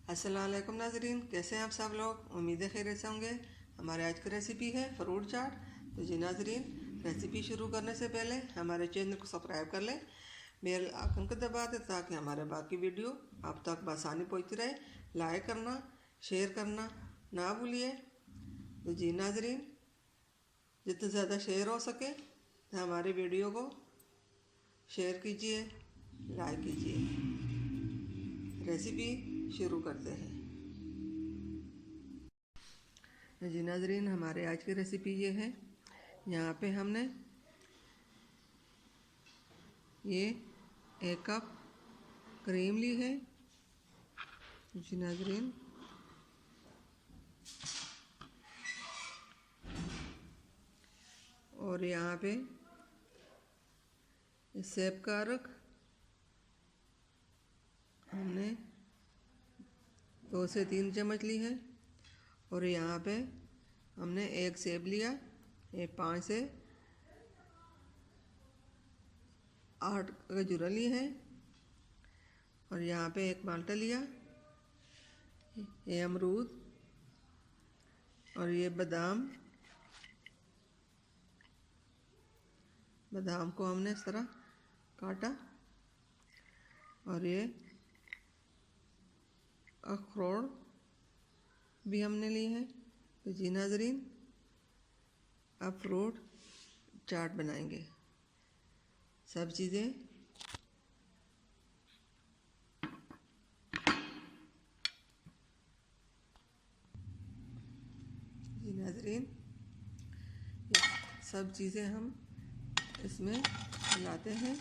अस्सलाम वालेकुम नाजरीन, कैसे हैं आप सब लोग। उम्मीद है खैरियत से होंगे। हमारे आज की रेसिपी है फ्रूट चाट। तो जी नाजरीन, रेसिपी शुरू करने से पहले हमारे चैनल को सब्सक्राइब कर लें, बेल आइकन को दबा दें ताकि हमारे बाकी वीडियो आप तक बआसानी पहुँचती रहे। लाइक करना, शेयर करना ना भूलिए। तो जी नाजरीन, जितना ज़्यादा शेयर हो सके तो हमारे वीडियो को शेयर कीजिए, लाइक कीजिए। रेसिपी शुरू करते हैं। जी नाजरीन, हमारे आज की रेसिपी ये है। यहाँ पे हमने ये 1 कप क्रीम ली है। जी नाजरीन, और यहाँ पे सेब का रख हमने 2 से 3 चम्मच ली है। और यहाँ पे हमने 1 सेब लिया, ये 5 से 8 खजूरें ली हैं। और यहाँ पे 1 माल्टा लिया, ये अमरूद, और ये बादाम को हमने इस तरह काटा। और ये अखरोट भी हमने लिए हैं। तो जी नाजरीन, अब फ्रूट चाट बनाएंगे। सब चीज़ें जी नाजरीन, सब चीज़ें हम इसमें मिलाते हैं।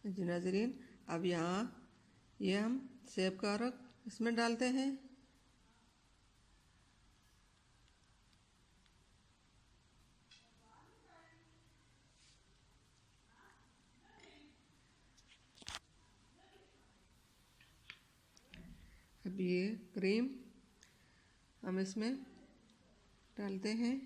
जी नाजरीन, अब यहाँ ये हम सेब का रख इसमें डालते हैं। अब ये क्रीम हम इसमें डालते हैं।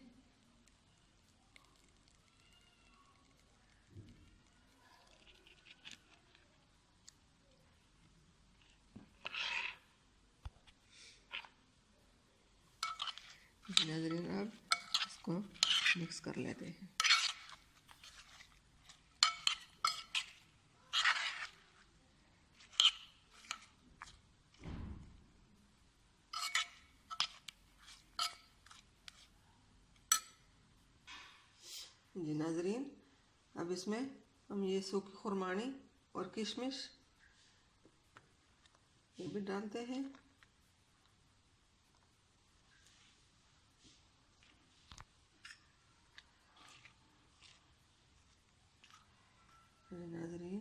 नाजरीन, अब इसको मिक्स कर लेते हैं। जी नाजरीन, अब इसमें हम ये सूखी खुरमानी और किशमिश ये भी डालते हैं। नाजरीन,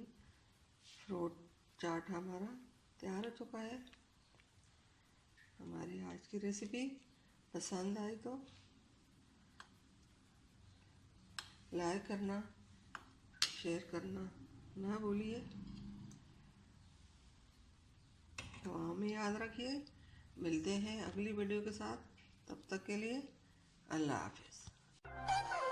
फ्रूट चाट हमारा तैयार हो चुका है। हमारी आज की रेसिपी पसंद आई तो लाइक करना, शेयर करना ना भूलिए। तो हमें याद रखिए, मिलते हैं अगली वीडियो के साथ। तब तक के लिए अल्लाह हाफिज़।